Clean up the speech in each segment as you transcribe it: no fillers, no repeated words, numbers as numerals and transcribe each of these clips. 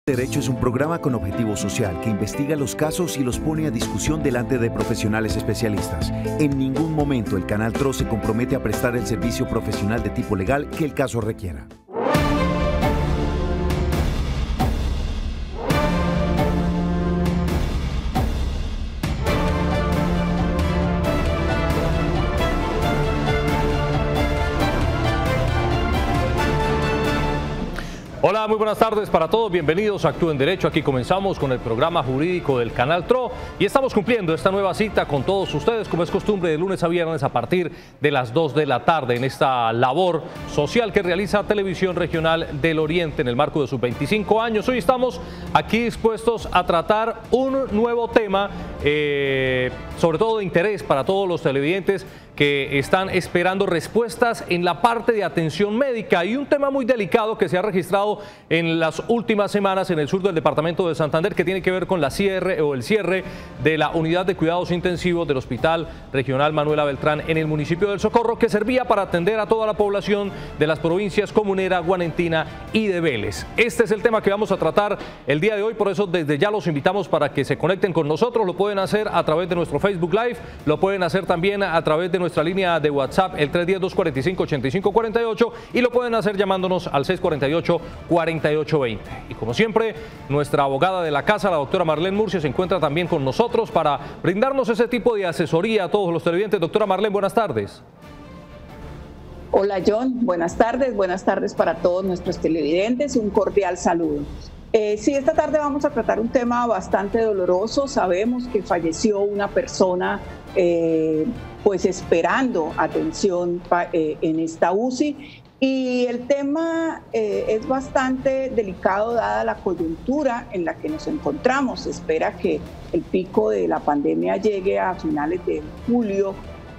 Derecho es un programa con objetivo social que investiga los casos y los pone a discusión delante de profesionales especialistas. En ningún momento el Canal TRO se compromete a prestar el servicio profesional de tipo legal que el caso requiera. Hola, muy buenas tardes para todos, bienvenidos a Actúa en Derecho. Aquí comenzamos con el programa jurídico del Canal TRO y estamos cumpliendo esta nueva cita con todos ustedes, como es costumbre, de lunes a viernes a partir de las 2 de la tarde en esta labor social que realiza Televisión Regional del Oriente en el marco de sus 25 años. Hoy estamos aquí dispuestos a tratar un nuevo tema, sobre todo de interés para todos los televidentes que están esperando respuestas en la parte de atención médica, y un tema muy delicado que se ha registrado en las últimas semanas en el sur del departamento de Santander, que tiene que ver con el cierre de la unidad de cuidados intensivos del Hospital Regional Manuela Beltrán en el municipio del Socorro, que servía para atender a toda la población de las provincias Comunera, Guanentina y de Vélez. Este es el tema que vamos a tratar el día de hoy, por eso desde ya los invitamos para que se conecten con nosotros. Lo pueden hacer a través de nuestro Facebook Live, lo pueden hacer también a través de nuestra línea de WhatsApp, el 310-245-8548, y lo pueden hacer llamándonos al 648-4820. Y como siempre, nuestra abogada de la casa, la doctora Marlene Murcia, se encuentra también con nosotros para brindarnos ese tipo de asesoría a todos los televidentes. Doctora Marlene, buenas tardes. Hola John, buenas tardes para todos nuestros televidentes, un cordial saludo. Sí, esta tarde vamos a tratar un tema bastante doloroso. Sabemos que falleció una persona pues esperando atención en esta UCI, y el tema es bastante delicado dada la coyuntura en la que nos encontramos. Se espera que el pico de la pandemia llegue a finales de julio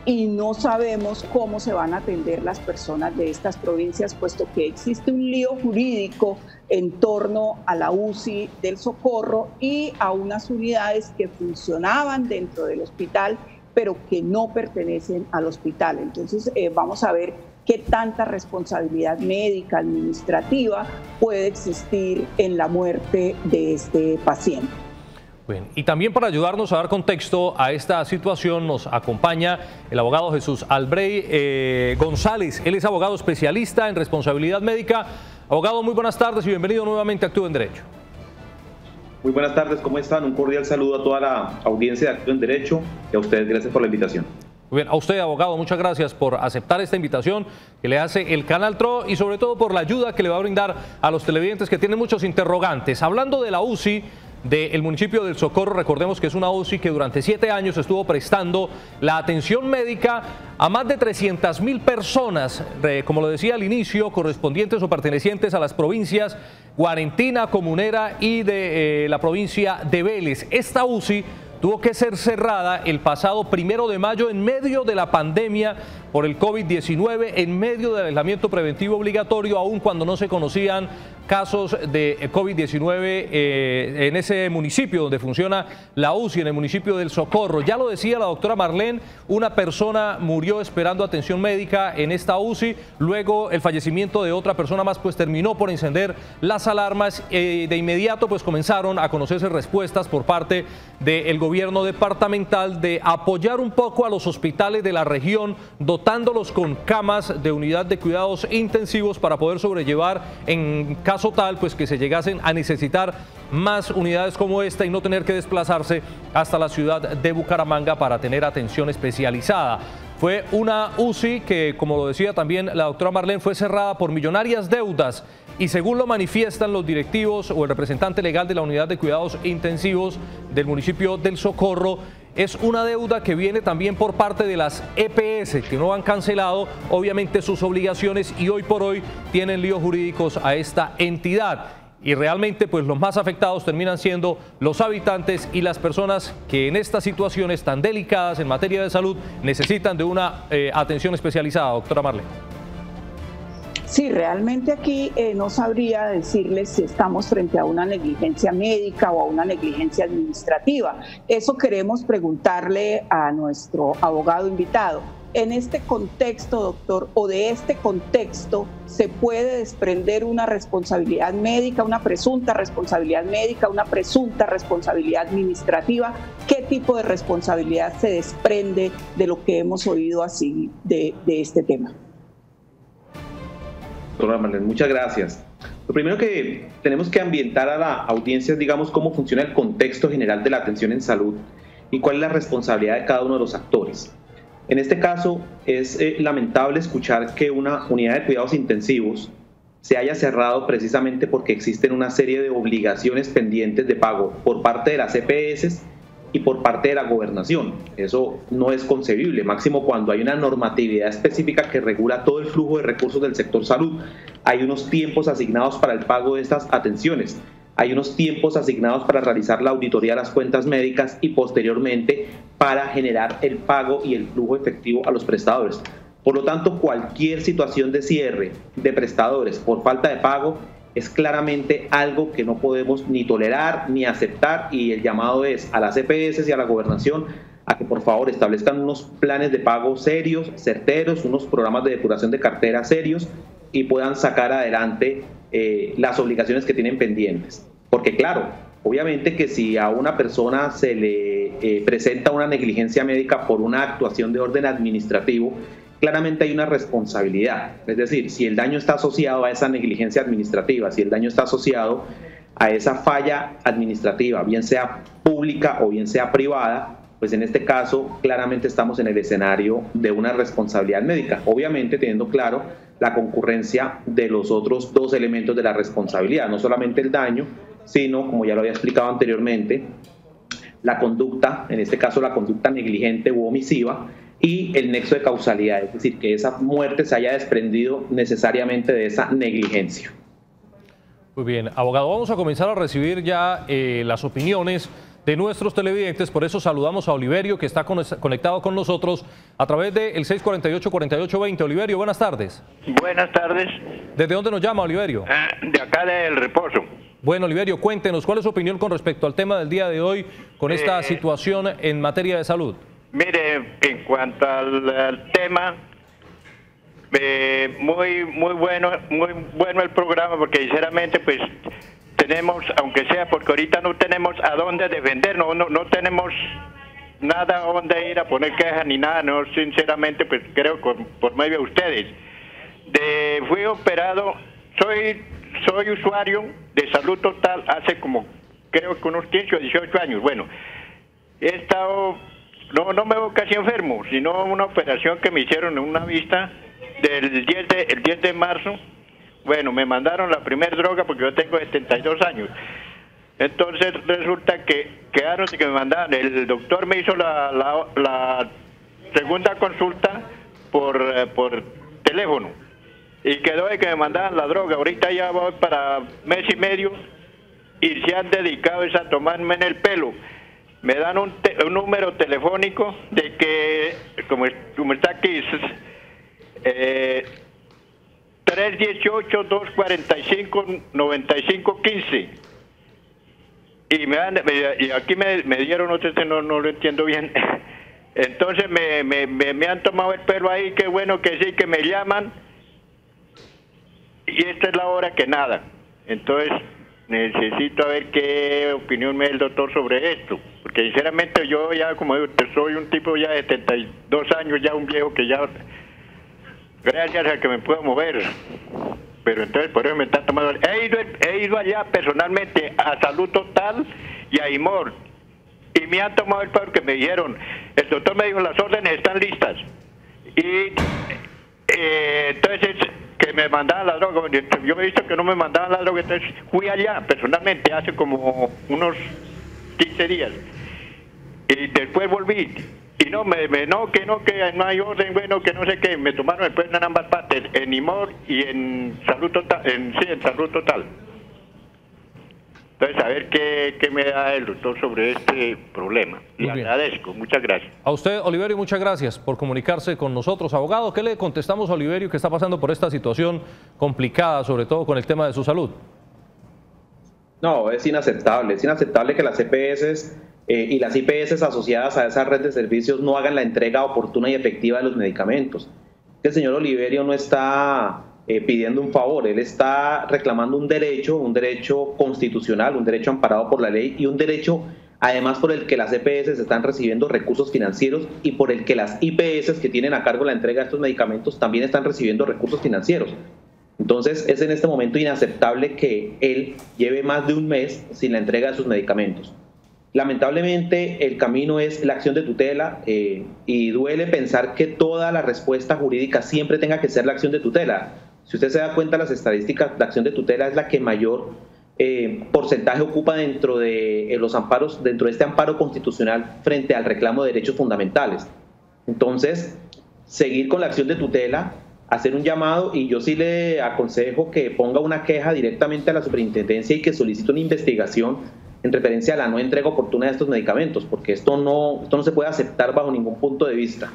y no sabemos cómo se van a atender las personas de estas provincias, puesto que existe un lío jurídico en torno a la UCI del Socorro y a unas unidades que funcionaban dentro del hospital, pero que no pertenecen al hospital. Entonces vamos a ver qué tanta responsabilidad médica, administrativa puede existir en la muerte de este paciente. Bien, y también para ayudarnos a dar contexto a esta situación nos acompaña el abogado Jesús Albrey González. Él es abogado especialista en responsabilidad médica. Abogado, muy buenas tardes y bienvenido nuevamente a Actúa en Derecho. Muy buenas tardes, ¿cómo están? Un cordial saludo a toda la audiencia de Actúa en Derecho y a ustedes, gracias por la invitación. Muy bien, a usted, abogado, muchas gracias por aceptar esta invitación que le hace el Canal TRO y sobre todo por la ayuda que le va a brindar a los televidentes que tienen muchos interrogantes. Hablando de la UCI del municipio del Socorro, recordemos que es una UCI que durante 7 años estuvo prestando la atención médica a más de 300.000 personas, como lo decía al inicio, correspondientes o pertenecientes a las provincias Guarentina, Comunera y de la provincia de Vélez. Esta UCI tuvo que ser cerrada el pasado 1 de mayo en medio de la pandemia por el COVID-19, en medio del aislamiento preventivo obligatorio, aun cuando no se conocían casos de COVID-19 en ese municipio donde funciona la UCI, en el municipio del Socorro. Ya lo decía la doctora Marlene, una persona murió esperando atención médica en esta UCI, luego el fallecimiento de otra persona más pues terminó por encender las alarmas. De inmediato pues comenzaron a conocerse respuestas por parte del gobierno departamental de apoyar un poco a los hospitales de la región, dotándolos con camas de unidad de cuidados intensivos para poder sobrellevar en caso tal pues que se llegasen a necesitar más unidades como esta y no tener que desplazarse hasta la ciudad de Bucaramanga para tener atención especializada. Fue una UCI que, como lo decía también la doctora Marlene, fue cerrada por millonarias deudas y, según lo manifiestan los directivos o el representante legal de la unidad de cuidados intensivos del municipio del Socorro, es una deuda que viene también por parte de las EPS, que no han cancelado obviamente sus obligaciones y hoy por hoy tienen líos jurídicos a esta entidad. Y realmente pues los más afectados terminan siendo los habitantes y las personas que en estas situaciones tan delicadas en materia de salud necesitan de una atención especializada. Doctora Marlene. Sí, realmente aquí no sabría decirles si estamos frente a una negligencia médica o a una negligencia administrativa. Eso queremos preguntarle a nuestro abogado invitado. en este contexto, doctor, o de este contexto, se puede desprender una responsabilidad médica, una presunta responsabilidad médica, una presunta responsabilidad administrativa? ¿Qué tipo de responsabilidad se desprende de lo que hemos oído así de este tema? Doctora Marlene, muchas gracias. Lo primero que tenemos que ambientar a la audiencia es, digamos, cómo funciona el contexto general de la atención en salud y cuál es la responsabilidad de cada uno de los actores. En este caso, es lamentable escuchar que una unidad de cuidados intensivos se haya cerrado precisamente porque existen una serie de obligaciones pendientes de pago por parte de las EPS y por parte de la gobernación. Eso no es concebible, máximo cuando hay una normatividad específica que regula todo el flujo de recursos del sector salud. Hay unos tiempos asignados para el pago de estas atenciones, hay unos tiempos asignados para realizar la auditoría de las cuentas médicas y posteriormente para generar el pago y el flujo efectivo a los prestadores. Por lo tanto, cualquier situación de cierre de prestadores por falta de pago es claramente algo que no podemos ni tolerar ni aceptar, y el llamado es a las EPS y a la gobernación a que por favor establezcan unos planes de pago serios, certeros, unos programas de depuración de cartera serios y puedan sacar adelante las obligaciones que tienen pendientes. Porque claro, obviamente que si a una persona se le presenta una negligencia médica por una actuación de orden administrativo, claramente hay una responsabilidad. Es decir, si el daño está asociado a esa negligencia administrativa, si el daño está asociado a esa falla administrativa, bien sea pública o bien sea privada, pues en este caso claramente estamos en el escenario de una responsabilidad médica, obviamente teniendo claro la concurrencia de los otros dos elementos de la responsabilidad, no solamente el daño, sino, como ya lo había explicado anteriormente, la conducta, en este caso la conducta negligente u omisiva, y el nexo de causalidad, es decir, que esa muerte se haya desprendido necesariamente de esa negligencia. Muy bien, abogado, vamos a comenzar a recibir ya las opiniones de nuestros televidentes, por eso saludamos a Oliverio, que está conectado con nosotros a través del 648-4820. Oliverio, buenas tardes. Buenas tardes. ¿Desde dónde nos llama, Oliverio? De acá del Reposo. Bueno, Oliverio, cuéntenos, ¿cuál es su opinión con respecto al tema del día de hoy con esta situación en materia de salud? Mire, en cuanto al tema, muy bueno el programa, porque sinceramente pues tenemos, aunque sea porque ahorita no tenemos a dónde defendernos, no tenemos nada a dónde ir a poner quejas ni nada, no, sinceramente pues creo por medio de ustedes. Fui operado, soy usuario de Salud Total hace como creo que unos 15 o 18 años. Bueno, he estado, no me veo casi enfermo, sino una operación que me hicieron en una vista el 10 de marzo. Bueno, me mandaron la primera droga porque yo tengo 72 años. Entonces resulta que quedaron de que me mandaban, el doctor me hizo la segunda consulta por teléfono y quedó de que me mandaban la droga. Ahorita ya voy para mes y medio y se han dedicado a tomarme en el pelo. Me dan un número telefónico de que, como está aquí, 318-245-9515. Y aquí me dieron otro, no lo entiendo bien. Entonces me han tomado el pelo ahí, qué bueno que sí, que me llaman. Y esta es la hora que nada. Entonces necesito ver qué opinión me da el doctor sobre esto. Porque sinceramente yo ya, como digo, soy un tipo ya de 72 años, ya un viejo que ya, gracias a que me puedo mover. Pero entonces por eso me están tomando. He ido allá personalmente a Salud Total y a IMOR. Y me han tomado el pelo que me dijeron. El doctor me dijo, las órdenes están listas. Y entonces que me mandaban la droga. Yo he visto que no me mandaban la droga, entonces fui allá personalmente hace como unos 15 días. Y después volví. Y no que no hay orden, bueno, que no sé qué. Me tomaron el pelo en ambas partes, en IMOR y en Salud Total, en Salud Total. Entonces, a ver qué me da el doctor sobre este problema. Le agradezco, muchas gracias. A usted, Oliverio, muchas gracias por comunicarse con nosotros. Abogado, ¿qué le contestamos a Oliverio que está pasando por esta situación complicada, sobre todo con el tema de su salud? No, es inaceptable que las EPS y las IPS asociadas a esa red de servicios no hagan la entrega oportuna y efectiva de los medicamentos. El señor Oliverio no está pidiendo un favor, él está reclamando un derecho constitucional, un derecho amparado por la ley y un derecho además por el que las EPS están recibiendo recursos financieros y por el que las IPS que tienen a cargo la entrega de estos medicamentos también están recibiendo recursos financieros. Entonces es en este momento inaceptable que él lleve más de un mes sin la entrega de sus medicamentos. Lamentablemente el camino es la acción de tutela y duele pensar que toda la respuesta jurídica siempre tenga que ser la acción de tutela. Si usted se da cuenta, las estadísticas, la acción de tutela es la que mayor porcentaje ocupa dentro de los amparos, dentro de este amparo constitucional frente al reclamo de derechos fundamentales. Entonces, seguir con la acción de tutela, hacer un llamado, y yo sí le aconsejo que ponga una queja directamente a la superintendencia y que solicite una investigación en referencia a la no entrega oportuna de estos medicamentos, porque esto no se puede aceptar bajo ningún punto de vista.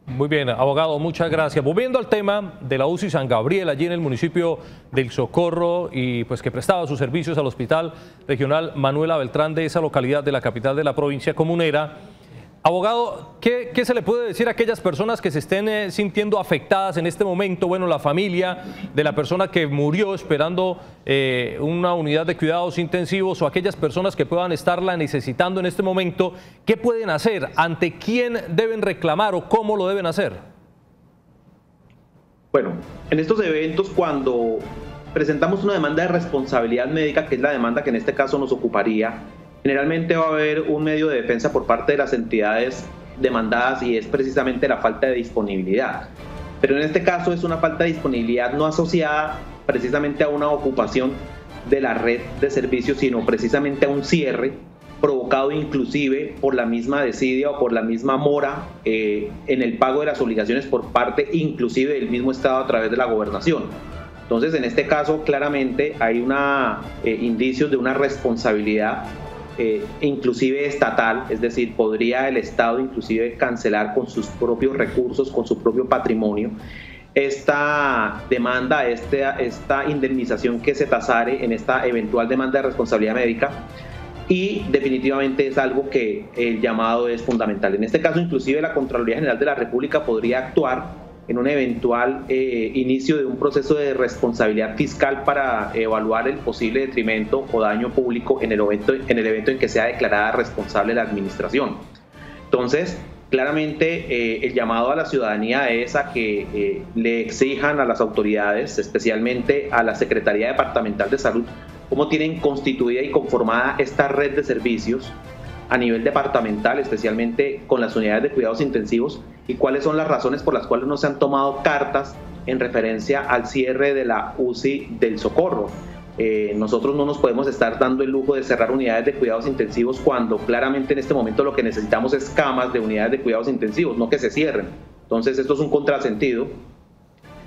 Muy bien, abogado, muchas gracias. Volviendo al tema de la UCI San Gabriel, allí en el municipio del Socorro, y pues que prestaba sus servicios al Hospital Regional Manuela Beltrán de esa localidad de la capital de la provincia comunera. Abogado, ¿qué se le puede decir a aquellas personas que se estén sintiendo afectadas en este momento? Bueno, la familia de la persona que murió esperando una unidad de cuidados intensivos, o aquellas personas que puedan estarla necesitando en este momento, ¿qué pueden hacer? ¿Ante quién deben reclamar o cómo lo deben hacer? Bueno, en estos eventos, cuando presentamos una demanda de responsabilidad médica, que es la demanda que en este caso nos ocuparía, generalmente va a haber un medio de defensa por parte de las entidades demandadas, y es precisamente la falta de disponibilidad. Pero en este caso es una falta de disponibilidad no asociada precisamente a una ocupación de la red de servicios, sino precisamente a un cierre provocado inclusive por la misma desidia o por la misma mora en el pago de las obligaciones por parte inclusive del mismo Estado a través de la gobernación. Entonces, en este caso claramente hay indicios de una responsabilidad inclusive estatal, es decir, podría el Estado inclusive cancelar con sus propios recursos, con su propio patrimonio, esta demanda, esta indemnización que se tasare en esta eventual demanda de responsabilidad médica, y definitivamente es algo que el llamado es fundamental. En este caso, inclusive la Contraloría General de la República podría actuar en un eventual inicio de un proceso de responsabilidad fiscal para evaluar el posible detrimento o daño público en el evento en que sea declarada responsable la administración. Entonces, claramente el llamado a la ciudadanía es a que le exijan a las autoridades, especialmente a la Secretaría Departamental de Salud, cómo tienen constituida y conformada esta red de servicios a nivel departamental, especialmente con las unidades de cuidados intensivos, y cuáles son las razones por las cuales no se han tomado cartas en referencia al cierre de la UCI del Socorro. Nosotros no nos podemos estar dando el lujo de cerrar unidades de cuidados intensivos cuando claramente en este momento lo que necesitamos es camas de unidades de cuidados intensivos, no que se cierren. Entonces esto es un contrasentido.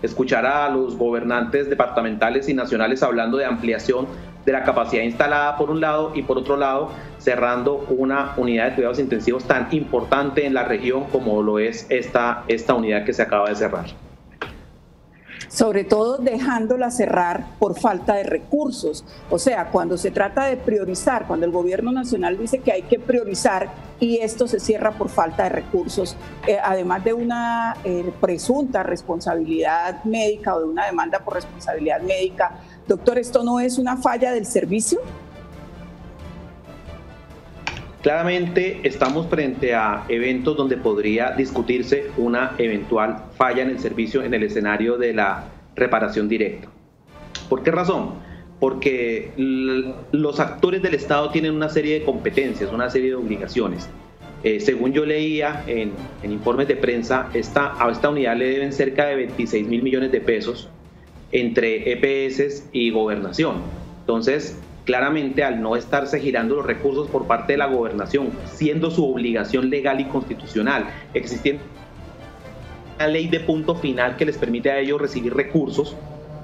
Escuchar a los gobernantes departamentales y nacionales hablando de ampliación de la capacidad instalada por un lado, y por otro lado cerrando una unidad de cuidados intensivos tan importante en la región como lo es esta unidad que se acaba de cerrar. Sobre todo dejándola cerrar por falta de recursos. O sea, cuando se trata de priorizar, cuando el gobierno nacional dice que hay que priorizar y esto se cierra por falta de recursos, además de una presunta responsabilidad médica o de una demanda por responsabilidad médica, doctor, ¿esto no es una falla del servicio? Claramente estamos frente a eventos donde podría discutirse una eventual falla en el servicio en el escenario de la reparación directa. ¿Por qué razón? Porque los actores del Estado tienen una serie de competencias, una serie de obligaciones. Según yo leía en informes de prensa, a esta unidad le deben cerca de 26.000 millones de pesos entre EPS y gobernación. Entonces, claramente, al no estarse girando los recursos por parte de la gobernación, siendo su obligación legal y constitucional, existiendo una ley de punto final que les permite a ellos recibir recursos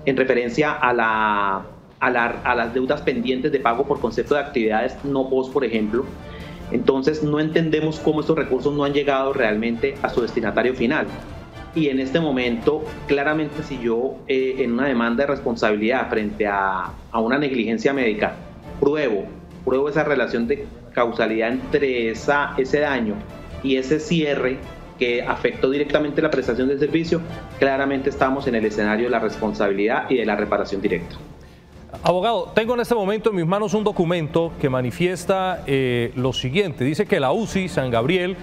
en referencia a las deudas pendientes de pago por concepto de actividades no POS, por ejemplo. Entonces, no entendemos cómo estos recursos no han llegado realmente a su destinatario final. Y en este momento, claramente, si yo en una demanda de responsabilidad frente a una negligencia médica pruebo compruebo esa relación de causalidad entre ese daño y ese cierre que afectó directamente la prestación del servicio, claramente estamos en el escenario de la responsabilidad y de la reparación directa. Abogado, tengo en este momento en mis manos un documento que manifiesta lo siguiente. Dice que la UCI San Gabriel,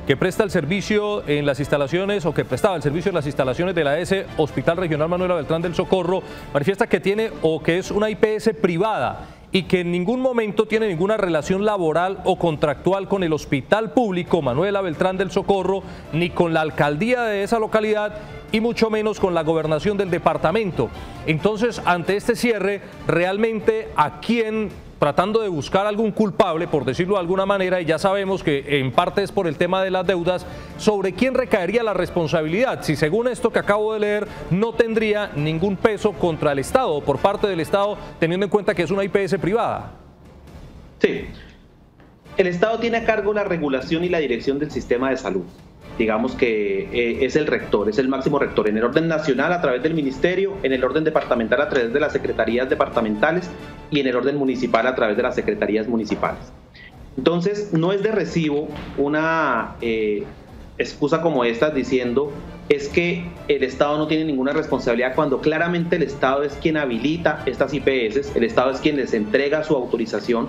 que presta el servicio en las instalaciones o que prestaba el servicio en las instalaciones de la ES Hospital Regional Manuela Beltrán del Socorro, manifiesta que tiene o que es una IPS privada y que en ningún momento tiene ninguna relación laboral o contractual con el Hospital Público Manuela Beltrán del Socorro, ni con la alcaldía de esa localidad y mucho menos con la gobernación del departamento. Entonces, ante este cierre, realmente ¿a quién, tratando de buscar algún culpable, por decirlo de alguna manera, y ya sabemos que en parte es por el tema de las deudas, sobre quién recaería la responsabilidad? Si según esto que acabo de leer no tendría ningún peso contra el Estado o por parte del Estado, teniendo en cuenta que es una IPS privada. Sí, el Estado tiene a cargo la regulación y la dirección del sistema de salud. Digamos que es el rector, es el máximo rector en el orden nacional a través del ministerio, en el orden departamental a través de las secretarías departamentales y en el orden municipal a través de las secretarías municipales. Entonces, no es de recibo una excusa como esta diciendo es que el Estado no tiene ninguna responsabilidad cuando claramente el Estado es quien habilita estas IPS, el Estado es quien les entrega su autorización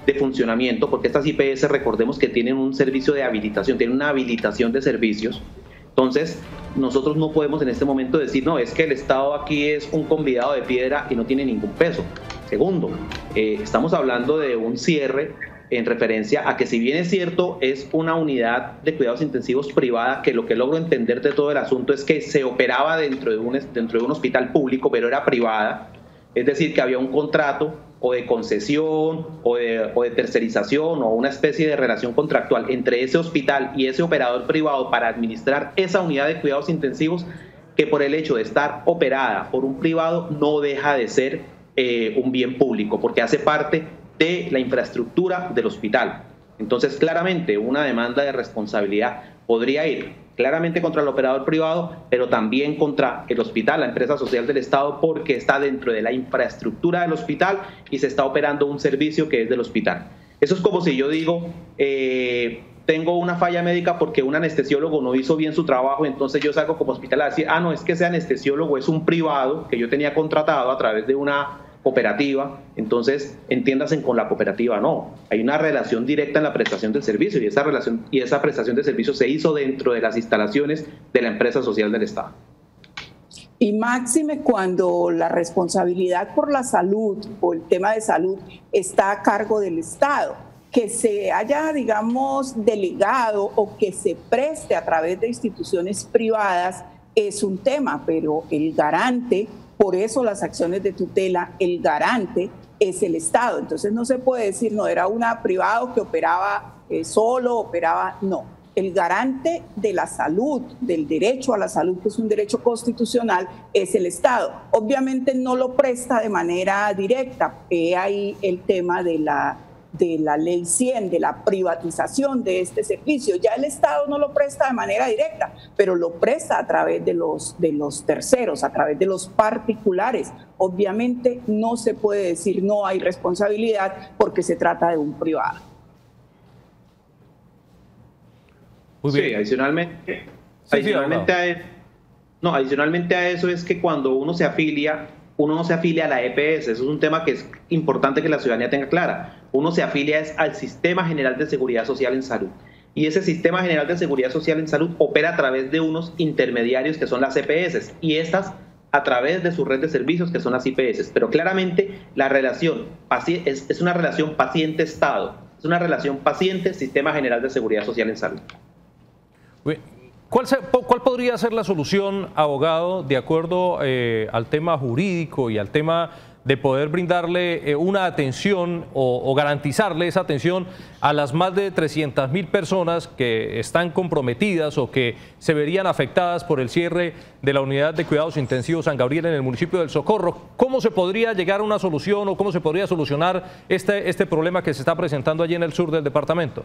de funcionamiento, porque estas IPS, recordemos que tienen un servicio de habilitación, tienen una habilitación de servicios. Entonces, nosotros no podemos en este momento decir, no, es que el Estado aquí es un convidado de piedra y no tiene ningún peso. Segundo, estamos hablando de un cierre en referencia a que, si bien es cierto, es una unidad de cuidados intensivos privada, que lo que logro entender de todo el asunto es que se operaba dentro de un hospital público, pero era privada, es decir, que había un contrato o de concesión o de tercerización o una especie de relación contractual entre ese hospital y ese operador privado para administrar esa unidad de cuidados intensivos, que por el hecho de estar operada por un privado no deja de ser un bien público, porque hace parte de la infraestructura del hospital. Entonces, claramente, una demanda de responsabilidad podría ir claramente contra el operador privado, pero también contra el hospital, la empresa social del Estado, porque está dentro de la infraestructura del hospital y se está operando un servicio que es del hospital. Eso es como si yo digo, tengo una falla médica porque un anestesiólogo no hizo bien su trabajo, entonces yo salgo como hospital a decir, no es que ese anestesiólogo es un privado que yo tenía contratado a través de una cooperativa, entonces entiéndase con la cooperativa. No, hay una relación directa en la prestación del servicio, y esa prestación de servicio se hizo dentro de las instalaciones de la empresa social del Estado. Y máxime cuando la responsabilidad por la salud o el tema de salud está a cargo del Estado. Que se haya, digamos, delegado o que se preste a través de instituciones privadas es un tema, pero el garante, por eso las acciones de tutela, el garante es el Estado. Entonces no se puede decir, no, era una privada que operaba solo, operaba, no. El garante de la salud, del derecho a la salud, que es un derecho constitucional, es el Estado. Obviamente no lo presta de manera directa. Ahí el tema de la ley 100, de la privatización de este servicio. Ya el Estado no lo presta de manera directa, pero lo presta a través de los terceros, a través de los particulares. Obviamente no se puede decir no hay responsabilidad porque se trata de un privado. Sí, adicionalmente a eso es que cuando uno no se afilia a la EPS. Eso es un tema que es importante que la ciudadanía tenga clara. Uno se afilia al Sistema General de Seguridad Social en Salud. Y ese Sistema General de Seguridad Social en Salud opera a través de unos intermediarios que son las EPS, y estas a través de su red de servicios que son las IPS. Pero claramente la relación es una relación paciente-Estado, es una relación paciente-Sistema General de Seguridad Social en Salud. ¿Cuál podría ser la solución, abogado, de acuerdo al tema jurídico y al tema de poder brindarle una atención o garantizarle esa atención a las más de 300.000 personas que están comprometidas o que se verían afectadas por el cierre de la unidad de cuidados intensivos San Gabriel en el municipio del Socorro? ¿Cómo se podría llegar a una solución o cómo se podría solucionar este problema que se está presentando allí en el sur del departamento?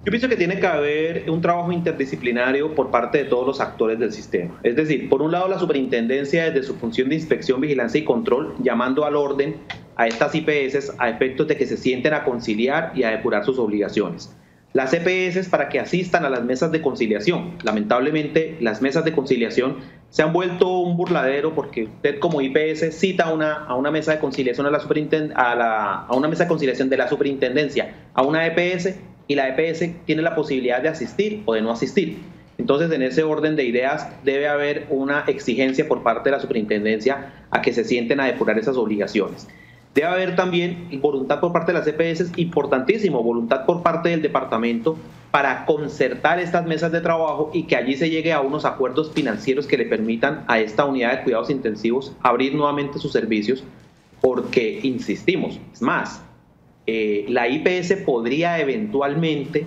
Yo pienso que tiene que haber un trabajo interdisciplinario por parte de todos los actores del sistema. Es decir, por un lado, la superintendencia, desde su función de inspección, vigilancia y control, llamando al orden a estas IPS a efectos de que se sienten a conciliar y a depurar sus obligaciones. Las EPS para que asistan a las mesas de conciliación. Lamentablemente, las mesas de conciliación se han vuelto un burladero porque usted como IPS cita a una mesa de conciliación a una mesa de conciliación de la superintendencia a una EPS, y la EPS tiene la posibilidad de asistir o de no asistir. Entonces, en ese orden de ideas debe haber una exigencia por parte de la superintendencia a que se sienten a depurar esas obligaciones. Debe haber también voluntad por parte de las EPS, importantísimo, voluntad por parte del departamento para concertar estas mesas de trabajo y que allí se llegue a unos acuerdos financieros que le permitan a esta unidad de cuidados intensivos abrir nuevamente sus servicios, porque, insistimos, es más, la IPS podría eventualmente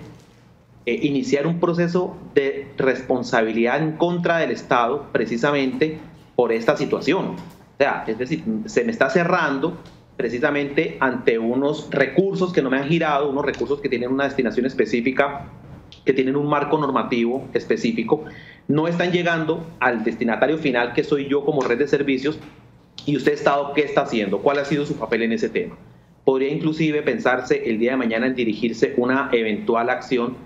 iniciar un proceso de responsabilidad en contra del Estado precisamente por esta situación. O sea, es decir, se me está cerrando precisamente ante unos recursos que no me han girado, unos recursos que tienen una destinación específica, que tienen un marco normativo específico, no están llegando al destinatario final, que soy yo como red de servicios. Y usted, Estado, ¿qué está haciendo? ¿Cuál ha sido su papel en ese tema? Podría inclusive pensarse el día de mañana en dirigirse una eventual acción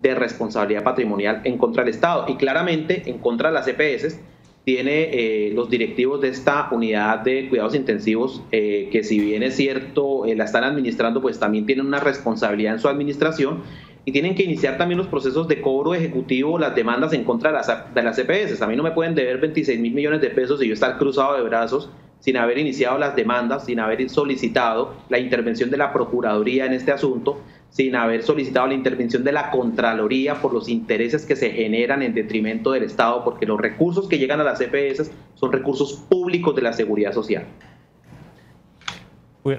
de responsabilidad patrimonial en contra del Estado, y claramente en contra de las EPS. Tiene los directivos de esta unidad de cuidados intensivos, que si bien es cierto la están administrando, pues también tienen una responsabilidad en su administración y tienen que iniciar también los procesos de cobro ejecutivo, las demandas en contra de las EPS. A mí no me pueden deber 26.000 millones de pesos y yo estar cruzado de brazos sin haber iniciado las demandas, sin haber solicitado la intervención de la Procuraduría en este asunto, sin haber solicitado la intervención de la Contraloría por los intereses que se generan en detrimento del Estado, porque los recursos que llegan a las EPS son recursos públicos de la Seguridad Social.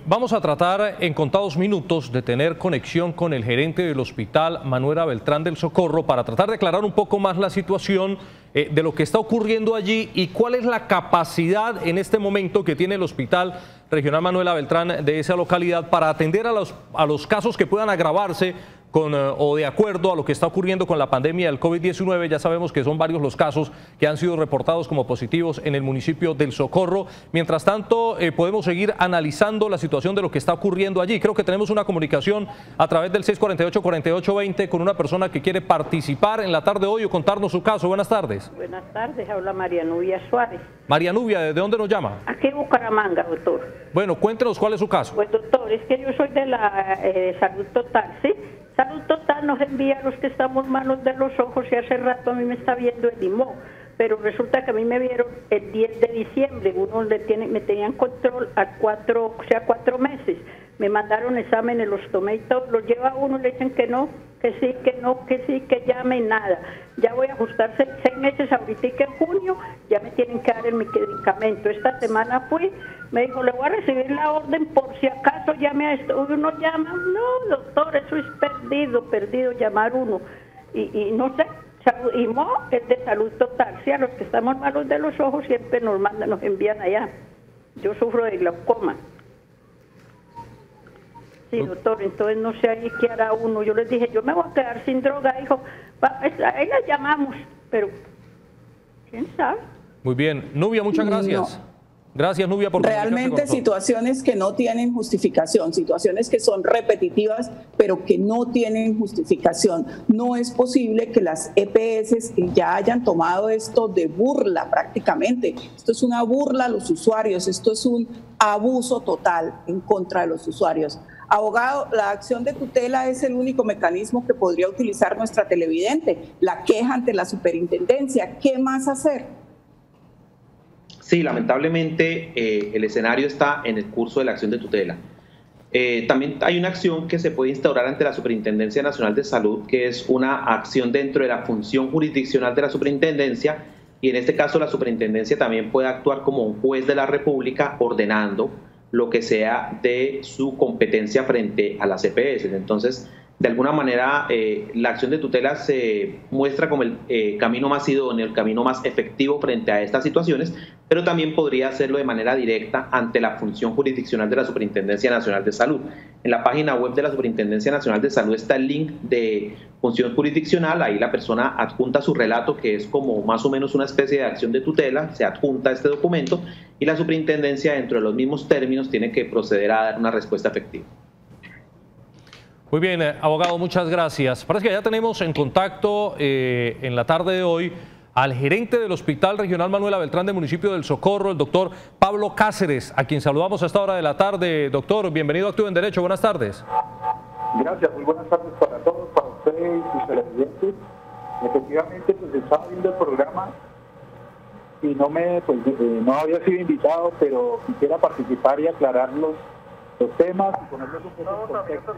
Vamos a tratar en contados minutos de tener conexión con el gerente del Hospital Manuela Beltrán del Socorro para tratar de aclarar un poco más la situación de lo que está ocurriendo allí y cuál es la capacidad en este momento que tiene el Hospital Regional Manuela Beltrán de esa localidad para atender a los casos que puedan agravarse o de acuerdo a lo que está ocurriendo con la pandemia del COVID-19. Ya sabemos que son varios los casos que han sido reportados como positivos en el municipio del Socorro. Mientras tanto, podemos seguir analizando la situación de lo que está ocurriendo allí. Creo que tenemos una comunicación a través del 648-4820 con una persona que quiere participar en la tarde de hoy o contarnos su caso. Buenas tardes. Buenas tardes, habla María Nubia Suárez. María Nubia, ¿de dónde nos llama? Aquí en Bucaramanga, doctor. Bueno, cuéntenos cuál es su caso. Pues doctor, es que yo soy de la Salud Total, ¿sí? Salud Total nos envía a los que estamos malos de los ojos y hace rato a mí me está viendo el IMO, pero resulta que a mí me vieron el 10 de diciembre, me tenían control a 4 meses, me mandaron exámenes, los tomé y todo, los lleva uno y le dicen que no, que sí, que no, que sí, que llame nada. Ya voy a ajustar 6 meses ahorita y que en junio ya me tienen que dar el medicamento. Esta semana fui, me dijo, le voy a recibir la orden por si acaso llame a esto. Uno llama, no, doctor, eso es perdido llamar uno. Y no sé, IMO es de Salud Total. Sí, a los que estamos malos de los ojos siempre nos envían allá. Yo sufro de glaucoma. Sí, doctor, entonces no sé ahí qué hará uno. Yo les dije, yo me voy a quedar sin droga. Dijo, ahí la llamamos, pero ¿quién sabe? Muy bien. Nubia, muchas gracias. No. Gracias, Nubia, por realmente situaciones que no tienen justificación, situaciones que son repetitivas, pero que no tienen justificación. No es posible que las EPS ya hayan tomado esto de burla prácticamente. Esto es una burla a los usuarios, esto es un abuso total en contra de los usuarios. Abogado, la acción de tutela es el único mecanismo que podría utilizar nuestra televidente, la queja ante la superintendencia. ¿Qué más hacer? Sí, lamentablemente el escenario está en el curso de la acción de tutela. También hay una acción que se puede instaurar ante la Superintendencia Nacional de Salud, que es una acción dentro de la función jurisdiccional de la superintendencia, y en este caso la superintendencia también puede actuar como un juez de la República ordenando lo que sea de su competencia frente a las EPS. Entonces, de alguna manera la acción de tutela se muestra como el camino más idóneo, el camino más efectivo frente a estas situaciones, pero también podría hacerlo de manera directa ante la función jurisdiccional de la Superintendencia Nacional de Salud. En la página web de la Superintendencia Nacional de Salud está el link de función jurisdiccional, ahí la persona adjunta su relato, que es como más o menos una especie de acción de tutela, se adjunta este documento y la superintendencia, dentro de los mismos términos, tiene que proceder a dar una respuesta efectiva. Muy bien, abogado, muchas gracias. Parece que ya tenemos en contacto en la tarde de hoy al gerente del Hospital Regional Manuela Beltrán del municipio del Socorro, el doctor Pablo Cáceres, a quien saludamos a esta hora de la tarde. Doctor, bienvenido a Actúe en Derecho, buenas tardes. Gracias, muy buenas tardes para todos, para ustedes y sus televidentes. Efectivamente, pues estaba viendo el programa y no había sido invitado, pero quisiera participar y aclarar los temas y ponerlos un poco en contexto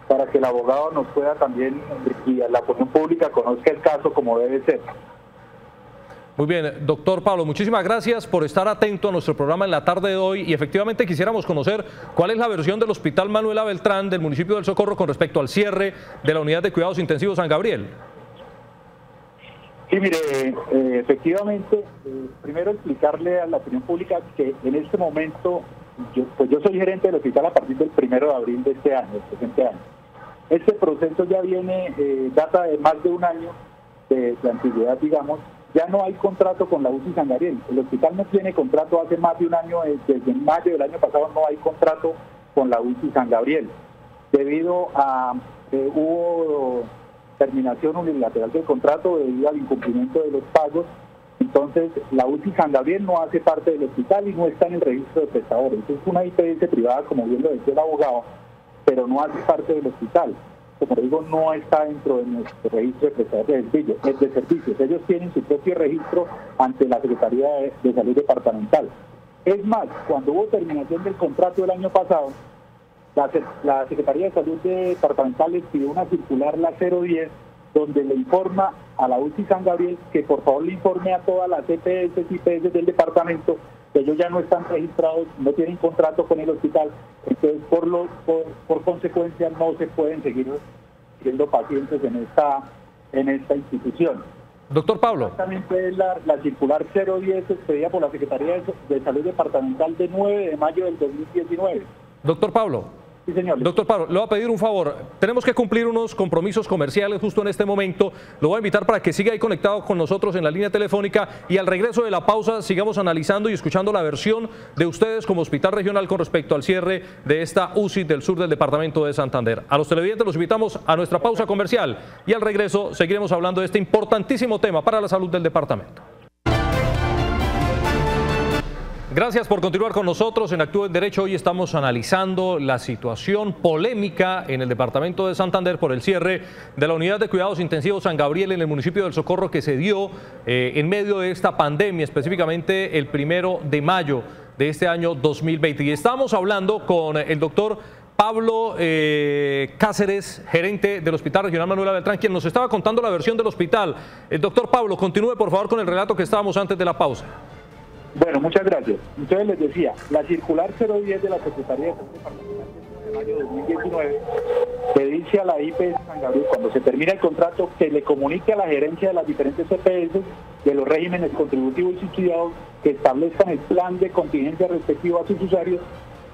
para que el abogado nos pueda también y la opinión pública conozca el caso como debe ser. Muy bien, doctor Pablo, muchísimas gracias por estar atento a nuestro programa en la tarde de hoy y efectivamente quisiéramos conocer cuál es la versión del Hospital Manuela Beltrán del municipio del Socorro con respecto al cierre de la unidad de cuidados intensivos San Gabriel. Sí, mire, efectivamente, primero explicarle a la opinión pública que en este momento yo soy gerente del hospital a partir del 1 de abril de este año, del presente año. Este proceso ya data de más de un año de antigüedad, digamos. Ya no hay contrato con la UCI San Gabriel. El hospital no tiene contrato hace más de un año, desde mayo del año pasado no hay contrato con la UCI San Gabriel. Debido a hubo terminación unilateral del contrato debido al incumplimiento de los pagos. Entonces, la UCI San Gabriel no hace parte del hospital y no está en el registro de prestadores. Es una IPS privada, como bien lo decía el abogado, pero no hace parte del hospital. Como digo, no está dentro de nuestro registro de prestadores de servicios. Ellos tienen su propio registro ante la Secretaría de Salud Departamental. Es más, cuando hubo terminación del contrato el año pasado, la Secretaría de Salud Departamental les pidió una circular, la 010, donde le informa a la UCI San Gabriel que por favor le informe a todas las EPS y IPS del departamento que ellos ya no están registrados, no tienen contrato con el hospital, entonces por consecuencia no se pueden seguir siendo pacientes en esta institución. Doctor Pablo. Exactamente es la circular 010 expedida por la Secretaría de Salud Departamental de 9 de mayo del 2019. Doctor Pablo. Sí, señor. Doctor Pablo, le voy a pedir un favor. Tenemos que cumplir unos compromisos comerciales justo en este momento. Lo voy a invitar para que siga ahí conectado con nosotros en la línea telefónica y al regreso de la pausa sigamos analizando y escuchando la versión de ustedes como hospital regional con respecto al cierre de esta UCI del sur del departamento de Santander. A los televidentes los invitamos a nuestra pausa comercial y al regreso seguiremos hablando de este importantísimo tema para la salud del departamento. Gracias por continuar con nosotros en Actúe en Derecho. Hoy estamos analizando la situación polémica en el departamento de Santander por el cierre de la unidad de cuidados intensivos San Gabriel en el municipio del Socorro que se dio en medio de esta pandemia, específicamente el 1 de mayo de este año 2020. Y estamos hablando con el doctor Pablo Cáceres, gerente del Hospital Regional Manuela Beltrán, quien nos estaba contando la versión del hospital. El doctor Pablo, continúe por favor con el relato que estábamos antes de la pausa. Bueno, muchas gracias. Entonces les decía, la circular 010 de la Secretaría de Salud Departamental de mayo de 2019 le dice a la IPS San Gabriel, cuando se termina el contrato, que le comunique a la gerencia de las diferentes EPS de los regímenes contributivos y subsidiados que establezcan el plan de contingencia respectivo a sus usuarios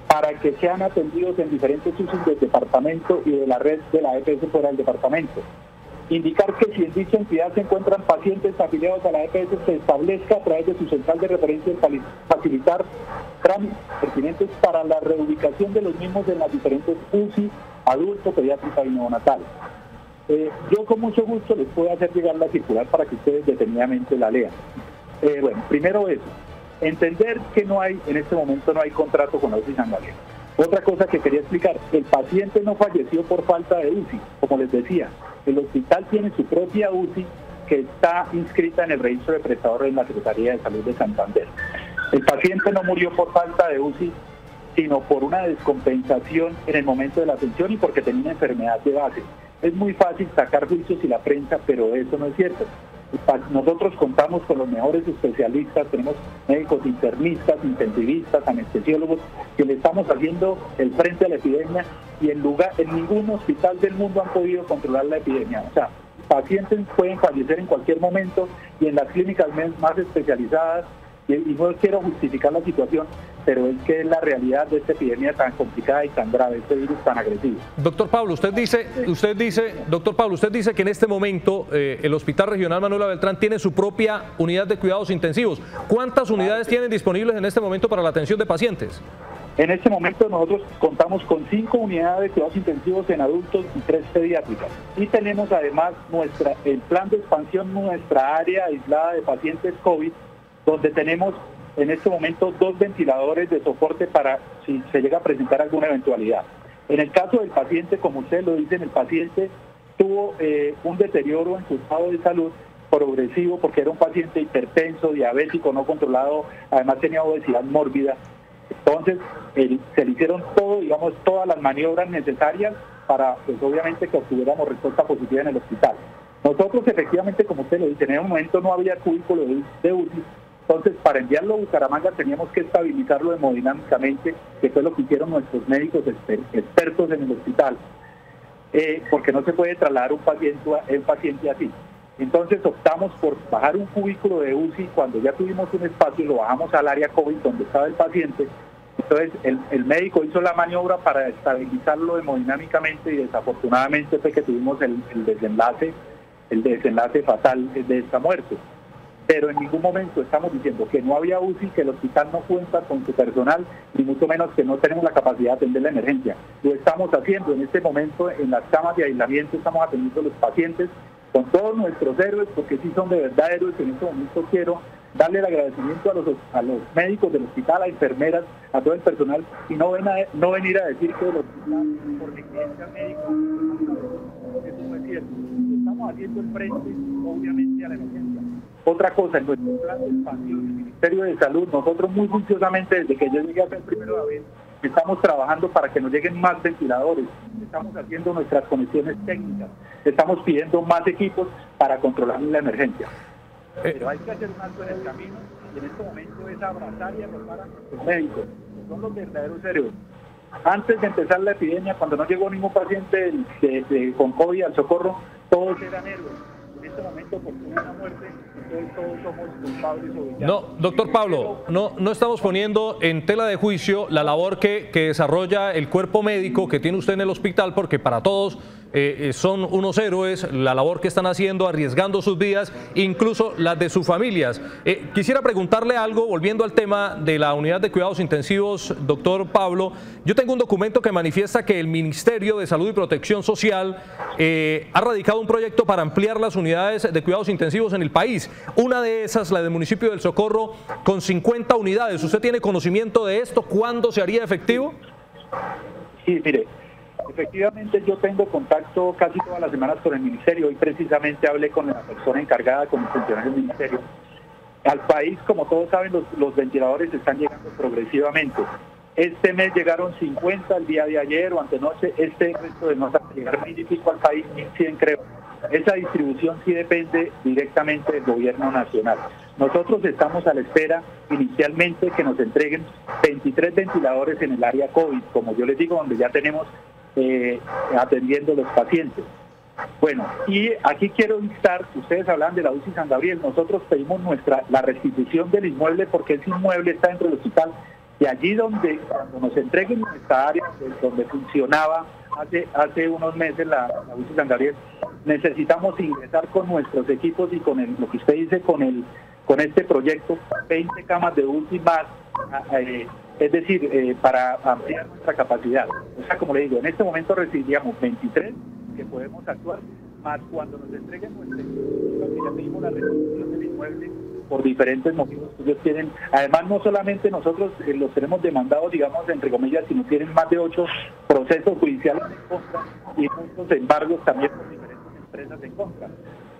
para que sean atendidos en diferentes usos del departamento y de la red de la EPS fuera del departamento. Indicar que si en dicha entidad se encuentran pacientes afiliados a la EPS, se establezca a través de su central de referencia facilitar trámites pertinentes para la reubicación de los mismos en las diferentes UCI, adulto, pediátrica y neonatal. Yo con mucho gusto les puedo hacer llegar la circular para que ustedes detenidamente la lean. Bueno, primero eso, entender que en este momento no hay contrato con la UCI San Gabriel. Otra cosa que quería explicar, el paciente no falleció por falta de UCI, como les decía. El hospital tiene su propia UCI que está inscrita en el registro de prestadores en la Secretaría de Salud de Santander. El paciente no murió por falta de UCI, sino por una descompensación en el momento de la atención y porque tenía una enfermedad de base. Es muy fácil sacar juicios y la prensa, pero eso no es cierto. Nosotros contamos con los mejores especialistas, tenemos médicos internistas, intensivistas, anestesiólogos, que le estamos haciendo el frente a la epidemia y en ningún hospital del mundo han podido controlar la epidemia. O sea, pacientes pueden fallecer en cualquier momento y en las clínicas más especializadas, y no quiero justificar la situación, pero es que es la realidad de esta epidemia tan complicada y tan grave, este virus tan agresivo. Doctor Pablo, usted dice que en este momento el Hospital Regional Manuela Beltrán tiene su propia unidad de cuidados intensivos. ¿Cuántas unidades tienen disponibles en este momento para la atención de pacientes? En este momento nosotros contamos con 5 unidades de cuidados intensivos en adultos y 3 pediátricas. Y tenemos además el plan de expansión, nuestra área aislada de pacientes COVID, donde tenemos en este momento 2 ventiladores de soporte para si se llega a presentar alguna eventualidad. En el caso del paciente, como ustedes lo dicen, el paciente tuvo un deterioro en su estado de salud progresivo porque era un paciente hipertenso, diabético, no controlado, además tenía obesidad mórbida. Entonces, se le hicieron todas las maniobras necesarias para, pues obviamente, que obtuviéramos respuesta positiva en el hospital. Nosotros, efectivamente, como usted lo dice, en ese momento no había cubículo de UCI. Entonces, para enviarlo a Bucaramanga teníamos que estabilizarlo hemodinámicamente, que fue lo que hicieron nuestros médicos expertos en el hospital, porque no se puede trasladar un paciente así. Entonces optamos por bajar un cubículo de UCI. Cuando ya tuvimos un espacio, lo bajamos al área COVID donde estaba el paciente. Entonces el médico hizo la maniobra para estabilizarlo hemodinámicamente y desafortunadamente fue que tuvimos el desenlace fatal de esta muerte. Pero en ningún momento estamos diciendo que no había UCI, que el hospital no cuenta con su personal, ni mucho menos que no tenemos la capacidad de atender la emergencia. Lo estamos haciendo en este momento en las camas de aislamiento, estamos atendiendo a los pacientes con todos nuestros héroes, porque sí son de verdad héroes. En este momento quiero darle el agradecimiento a los médicos del hospital, a enfermeras, a todo el personal, y no venir a decir que el hospital por negligencia médica, eso no es cierto. Estamos haciendo el frente, obviamente, a la emergencia. Otra cosa, en nuestro plan de expansión del Ministerio de Salud, nosotros muy juiciosamente, desde que yo llegué hasta el 1 de abril, estamos trabajando para que nos lleguen más ventiladores, estamos haciendo nuestras conexiones técnicas, estamos pidiendo más equipos para controlar la emergencia. Pero hay que hacer un alto en el camino, y en este momento es abrazar y arropar a nuestros médicos, que son los verdaderos héroes. Antes de empezar la epidemia, cuando no llegó ningún paciente con COVID al socorro, todos eran héroes. En este momento, por una muerte, entonces todos somos culpables o villanos. No, doctor Pablo, no estamos poniendo en tela de juicio la labor que desarrolla el cuerpo médico que tiene usted en el hospital, porque para todos son unos héroes, la labor que están haciendo, arriesgando sus vidas, incluso las de sus familias. Quisiera preguntarle algo, volviendo al tema de la unidad de cuidados intensivos, doctor Pablo. Yo tengo un documento que manifiesta que el Ministerio de Salud y Protección Social ha radicado un proyecto para ampliar las unidades de cuidados intensivos en el país. Una de esas, la del municipio del Socorro, con 50 unidades. ¿Usted tiene conocimiento de esto? ¿Cuándo se haría efectivo? Sí, mire, efectivamente yo tengo contacto casi todas las semanas con el ministerio. Hoy precisamente hablé con la persona encargada, con el funcionario del ministerio. Al país, como todos saben, los ventiladores están llegando progresivamente. Este mes llegaron 50 el día de ayer o antenoche. Este resto de no llegar 1.000 y pico al país, 1.100 creo. Esa distribución sí depende directamente del gobierno nacional. Nosotros estamos a la espera inicialmente que nos entreguen 23 ventiladores en el área COVID, como yo les digo, donde ya tenemos atendiendo los pacientes. Bueno, y aquí quiero instar, ustedes hablan de la UCI San Gabriel, nosotros pedimos la restitución del inmueble porque ese inmueble está dentro del hospital, y allí donde cuando nos entreguen nuestra área, donde funcionaba hace unos meses la UCI San Gabriel, necesitamos ingresar con nuestros equipos y con lo que usted dice, con este proyecto, 20 camas de UCI más, es decir, para ampliar nuestra capacidad. O sea, como le digo, en este momento recibiríamos 23 que podemos actuar, más cuando nos entreguen nuestra que ya pedimos la restitución del inmueble por diferentes motivos que ellos tienen. Además, no solamente nosotros los tenemos demandados, digamos, entre comillas, sino tienen más de 8 procesos judiciales en contra y muchos embargos también por diferentes empresas en contra.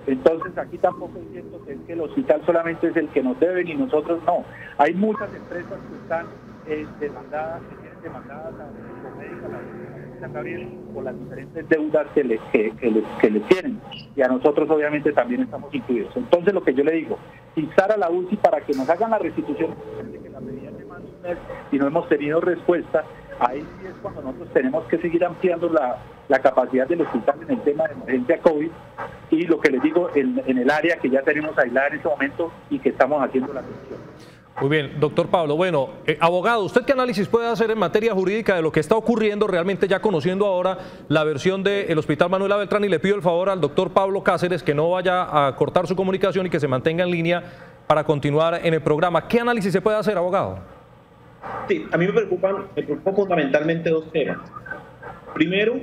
Entonces, aquí tampoco es cierto que es que el hospital solamente es el que nos deben y nosotros no. Hay muchas empresas que están demandadas, que tienen demandadas a Médica, San Gabriel por las diferentes deudas que les tienen. Y a nosotros obviamente también estamos incluidos. Entonces lo que yo le digo, instar a la UCI para que nos hagan la restitución, que la pedían de más de un mes y no hemos tenido respuesta. Ahí sí es cuando nosotros tenemos que seguir ampliando la capacidad del hospital en el tema de emergencia COVID y lo que les digo en el área que ya tenemos aislada en este momento y que estamos haciendo la atención. Muy bien, doctor Pablo. Bueno, abogado, ¿usted qué análisis puede hacer en materia jurídica de lo que está ocurriendo realmente ya conociendo ahora la versión del Hospital Manuela Beltrán? Y le pido el favor al doctor Pablo Cáceres que no vaya a cortar su comunicación y que se mantenga en línea para continuar en el programa. ¿Qué análisis se puede hacer, abogado? Sí, a mí me preocupan fundamentalmente dos temas. Primero,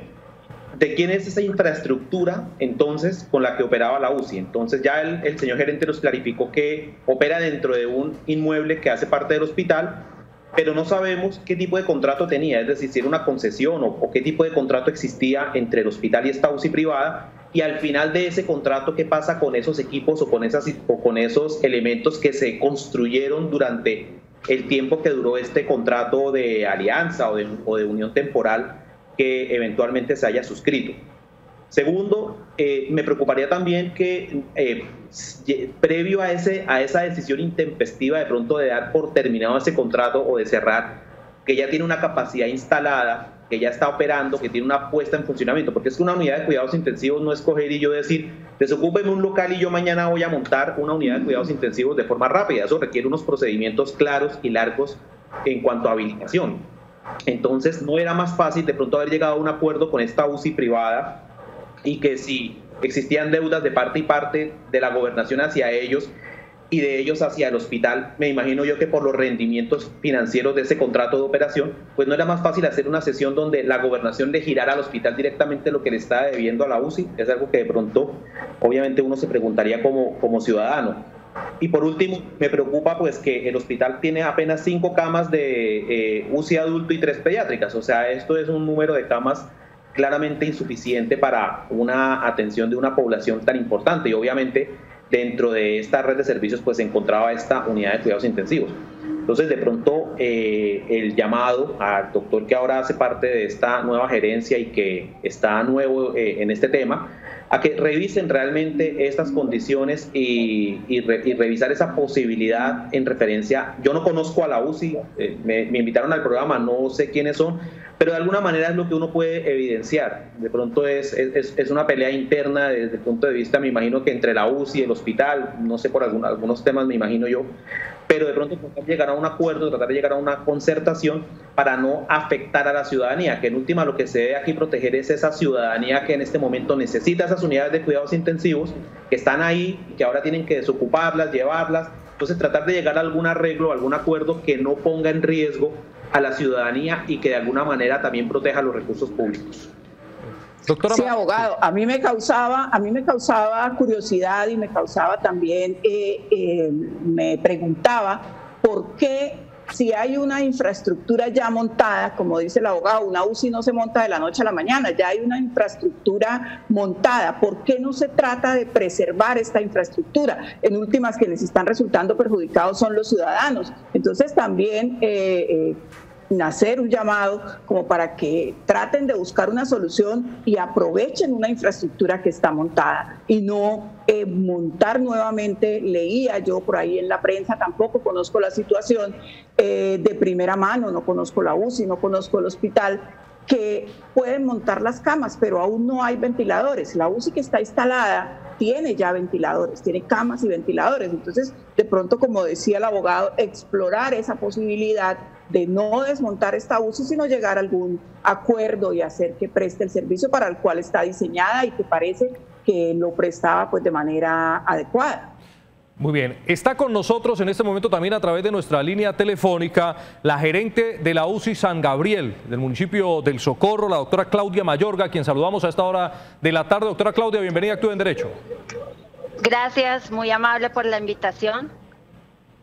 de quién es esa infraestructura entonces con la que operaba la UCI. Entonces ya el señor gerente nos clarificó que opera dentro de un inmueble que hace parte del hospital, pero no sabemos qué tipo de contrato tenía, es decir, si era una concesión o qué tipo de contrato existía entre el hospital y esta UCI privada. Y al final de ese contrato, ¿qué pasa con esos equipos o con esos elementos que se construyeron durante el tiempo que duró este contrato de alianza o de unión temporal que eventualmente se haya suscrito? Segundo, me preocuparía también que previo a esa decisión intempestiva de pronto de dar por terminado ese contrato o de cerrar, que ya tiene una capacidad instalada, que ya está operando, que tiene una puesta en funcionamiento, porque es que una unidad de cuidados intensivos no es coger y yo decir, desocúpeme un local y yo mañana voy a montar una unidad de cuidados intensivos de forma rápida. Eso requiere unos procedimientos claros y largos en cuanto a habilitación. Entonces no era más fácil de pronto haber llegado a un acuerdo con esta UCI privada y que si existían deudas de parte y parte de la gobernación hacia ellos y de ellos hacia el hospital, me imagino yo que por los rendimientos financieros de ese contrato de operación, pues no era más fácil hacer una sesión donde la gobernación le girara al hospital directamente lo que le estaba debiendo a la UCI. Es algo que de pronto obviamente uno se preguntaría como ciudadano. Y por último, me preocupa pues que el hospital tiene apenas 5 camas de UCI adulto y 3 pediátricas. O sea, esto es un número de camas claramente insuficiente para una atención de una población tan importante. Y obviamente dentro de esta red de servicios pues se encontraba esta unidad de cuidados intensivos. Entonces de pronto el llamado al doctor que ahora hace parte de esta nueva gerencia y que está nuevo en este tema, a que revisen realmente estas condiciones y revisar esa posibilidad en referencia. Yo no conozco a la UCI, me invitaron al programa, no sé quiénes son, pero de alguna manera es lo que uno puede evidenciar. De pronto es una pelea interna desde el punto de vista, me imagino que entre la UCI y el hospital, no sé, por algunos temas me imagino yo, pero de pronto tratar de llegar a un acuerdo, tratar de llegar a una concertación para no afectar a la ciudadanía, que en última lo que se debe aquí proteger es esa ciudadanía que en este momento necesita esas unidades de cuidados intensivos, que están ahí y que ahora tienen que desocuparlas, llevarlas. Entonces tratar de llegar a algún arreglo, algún acuerdo que no ponga en riesgo a la ciudadanía y que de alguna manera también proteja los recursos públicos. Doctora, sí, abogado, a mí me causaba curiosidad y me causaba también, me preguntaba por qué, si hay una infraestructura ya montada, como dice el abogado, una UCI no se monta de la noche a la mañana, ya hay una infraestructura montada, ¿por qué no se trata de preservar esta infraestructura? En últimas, quienes están resultando perjudicados son los ciudadanos. Entonces también hacer un llamado como para que traten de buscar una solución y aprovechen una infraestructura que está montada y no montar nuevamente. Leía yo por ahí en la prensa, tampoco conozco la situación de primera mano, no conozco la UCI, no conozco el hospital, que pueden montar las camas, pero aún no hay ventiladores. La UCI que está instalada tiene ya ventiladores, tiene camas y ventiladores. Entonces, de pronto, como decía el abogado, explorar esa posibilidad de no desmontar esta UCI, sino llegar a algún acuerdo y hacer que preste el servicio para el cual está diseñada y que parece que lo prestaba pues de manera adecuada. Muy bien, está con nosotros en este momento también a través de nuestra línea telefónica la gerente de la UCI San Gabriel del municipio del Socorro, la doctora Claudia Mayorga, a quien saludamos a esta hora de la tarde. Doctora Claudia, bienvenida a Actúe en Derecho. Gracias, muy amable por la invitación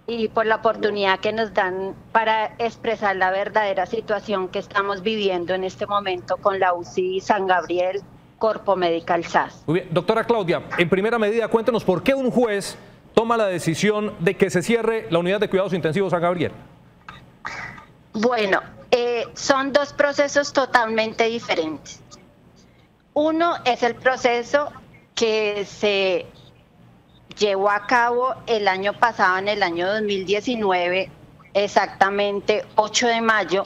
y por la oportunidad que nos dan para expresar la verdadera situación que estamos viviendo en este momento con la UCI San Gabriel, Corpo Medical SAS. Muy bien, doctora Claudia, en primera medida, cuéntenos por qué un juez toma la decisión de que se cierre la unidad de cuidados intensivos San Gabriel. Bueno, son dos procesos totalmente diferentes. Uno es el proceso que se llevó a cabo el año pasado, en el año 2019, exactamente 8 de mayo,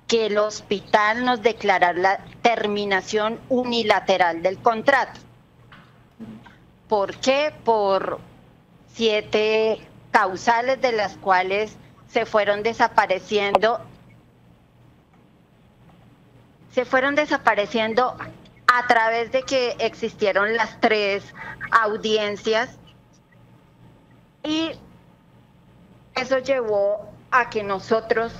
que el hospital nos declaró la terminación unilateral del contrato. ¿Por qué? Por 7 causales, de las cuales se fueron desapareciendo a través de que existieron las 3 audiencias, y eso llevó a que nosotros,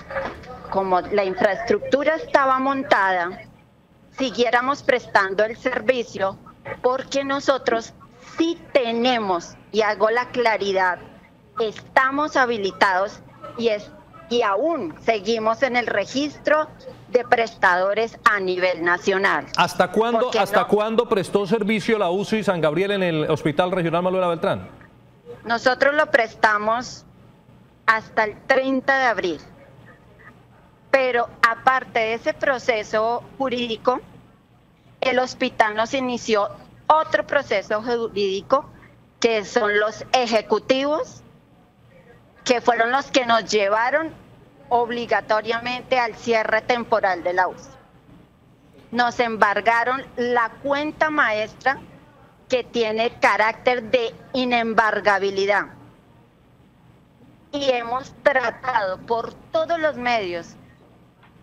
como la infraestructura estaba montada, siguiéramos prestando el servicio, porque nosotros sí tenemos, y hago la claridad, estamos habilitados y aún seguimos en el registro de prestadores a nivel nacional. ¿Hasta cuándo prestó servicio la UCI San Gabriel en el Hospital Regional Manuela Beltrán? Nosotros lo prestamos hasta el 30 de abril. Pero aparte de ese proceso jurídico, el hospital nos inició otro proceso jurídico, que son los ejecutivos, que fueron los que nos llevaron obligatoriamente al cierre temporal de la UCI. Nos embargaron la cuenta maestra, que tiene carácter de inembargabilidad. Y hemos tratado por todos los medios,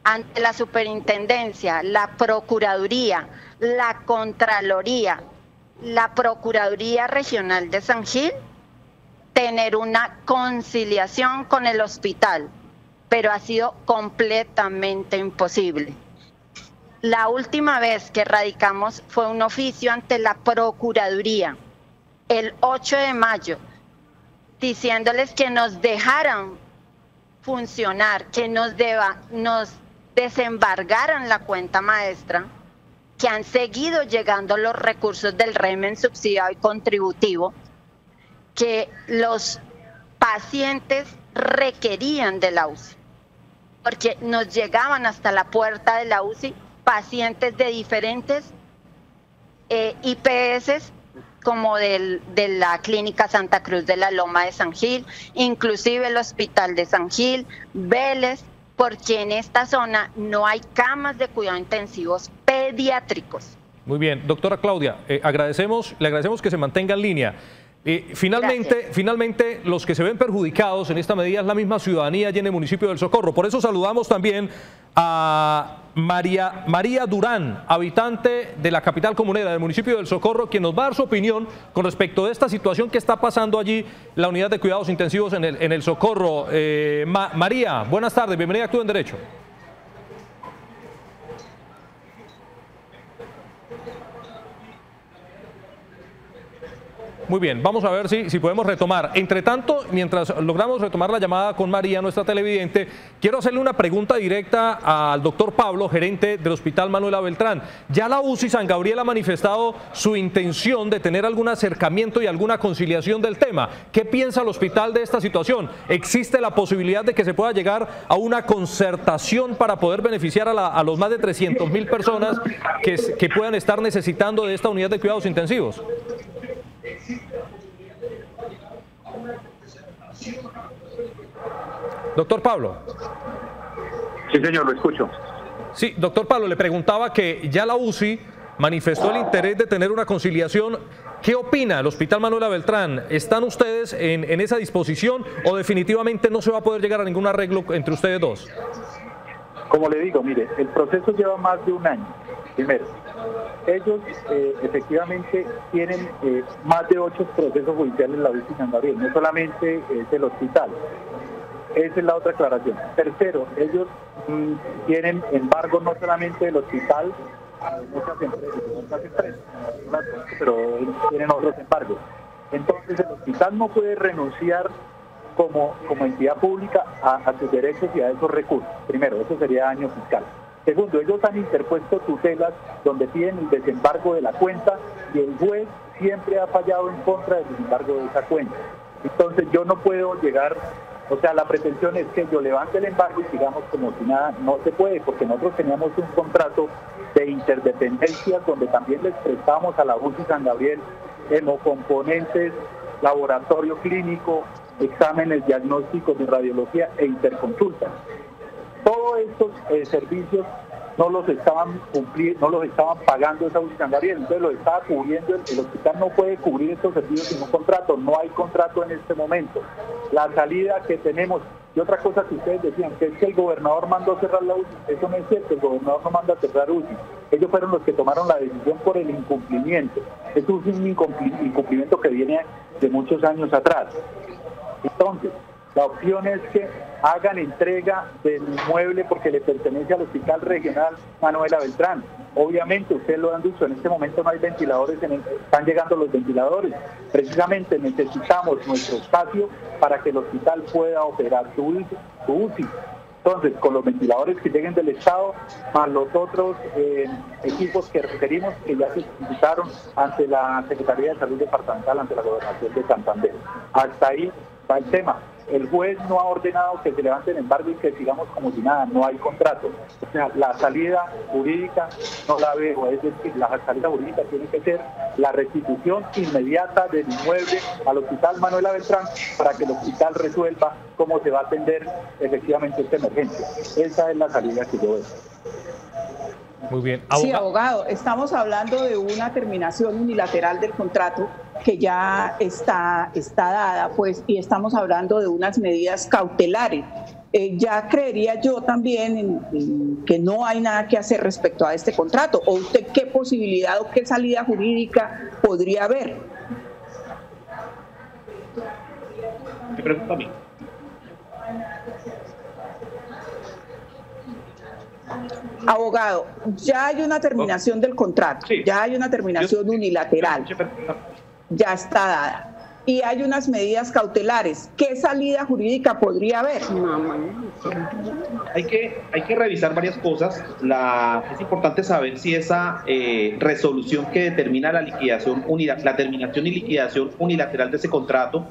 ante la Superintendencia, la Procuraduría, la Contraloría, la Procuraduría Regional de San Gil, tener una conciliación con el hospital, pero ha sido completamente imposible. La última vez que radicamos fue un oficio ante la Procuraduría, el 8 de mayo, diciéndoles que nos dejaran funcionar, que nos desembargaran la cuenta maestra, que han seguido llegando los recursos del régimen subsidiado y contributivo, que los pacientes requerían de la UCI, porque nos llegaban hasta la puerta de la UCI pacientes de diferentes IPS, como de la Clínica Santa Cruz de la Loma de San Gil, inclusive el Hospital de San Gil, Vélez, porque en esta zona no hay camas de cuidado intensivos pediátricos. Muy bien, doctora Claudia, le agradecemos que se mantenga en línea. Finalmente, los que se ven perjudicados en esta medida es la misma ciudadanía allí en el municipio del Socorro. Por eso saludamos también a María Durán, habitante de la capital comunera del municipio del Socorro, quien nos va a dar su opinión con respecto de esta situación que está pasando allí, la unidad de cuidados intensivos en el Socorro. María, buenas tardes, bienvenida a Actúa en Derecho. Muy bien, vamos a ver si podemos retomar. Entre tanto, mientras logramos retomar la llamada con María, nuestra televidente, quiero hacerle una pregunta directa al doctor Pablo, gerente del Hospital Manuela Beltrán. Ya la UCI San Gabriel ha manifestado su intención de tener algún acercamiento y alguna conciliación del tema. ¿Qué piensa el hospital de esta situación? ¿Existe la posibilidad de que se pueda llegar a una concertación para poder beneficiar a los más de 300.000 personas que puedan estar necesitando de esta unidad de cuidados intensivos? Doctor Pablo. Sí, señor, lo escucho. Sí, doctor Pablo, le preguntaba que ya la UCI manifestó el interés de tener una conciliación. ¿Qué opina el Hospital Manuela Beltrán? ¿Están ustedes en esa disposición o definitivamente no se va a poder llegar a ningún arreglo entre ustedes dos? Como le digo, mire, el proceso lleva más de un año. Primero, ellos efectivamente tienen más de 8 procesos judiciales en la UCI San Gabriel, no solamente es el hospital. Esa es la otra aclaración. Tercero, ellos tienen embargo no solamente del hospital, muchas empresas, pero tienen otros embargos. Entonces el hospital no puede renunciar como entidad pública a sus derechos y a esos recursos. Primero, eso sería daño fiscal. Segundo, ellos han interpuesto tutelas donde piden el desembargo de la cuenta y el juez siempre ha fallado en contra del desembargo de esa cuenta. Entonces yo no puedo llegar O sea, la pretensión es que yo levante el embargo y digamos como si nada. No se puede, porque nosotros teníamos un contrato de interdependencias donde también les prestamos a la UCI San Gabriel hemocomponentes, laboratorio clínico, exámenes diagnósticos de radiología e interconsultas. Todos estos servicios no los estaban pagando esa UCI San Gabriel, entonces lo estaba cubriendo, el hospital no puede cubrir estos servicios sin un contrato, no hay contrato en este momento. La salida que tenemos, y otra cosa que ustedes decían, que es que el gobernador mandó cerrar la UCI, eso no es cierto, el gobernador no manda cerrar UCI, ellos fueron los que tomaron la decisión por el incumplimiento, es un incumplimiento que viene de muchos años atrás. Entonces, la opción es que hagan entrega del inmueble porque le pertenece al Hospital Regional Manuela Beltrán. Obviamente, ustedes lo han dicho, en este momento no hay ventiladores, están llegando los ventiladores. Precisamente necesitamos nuestro espacio para que el hospital pueda operar su UCI. Entonces, con los ventiladores que lleguen del Estado, más los otros equipos que requerimos, que ya se solicitaron ante la Secretaría de Salud Departamental, ante la Gobernación de Santander. Hasta ahí va el tema. El juez no ha ordenado que se levante el embargo y que sigamos como si nada, no hay contrato. O sea, la salida jurídica no la veo, es decir, la salida jurídica tiene que ser la restitución inmediata del inmueble al Hospital Manuela Beltrán para que el hospital resuelva cómo se va a atender efectivamente esta emergencia. Esa es la salida que yo veo. Muy bien. Sí, abogado, estamos hablando de una terminación unilateral del contrato que ya está dada, pues, y estamos hablando de unas medidas cautelares. Ya creería yo también que no hay nada que hacer respecto a este contrato. ¿O usted qué posibilidad o qué salida jurídica podría haber? Me pregunto a mí. Abogado, ya hay una terminación del contrato, sí. Ya hay una terminación unilateral, ya está dada. Y hay unas medidas cautelares. ¿Qué salida jurídica podría haber? Hay que revisar varias cosas. Es importante saber si esa resolución que determina la terminación y liquidación unilateral de ese contrato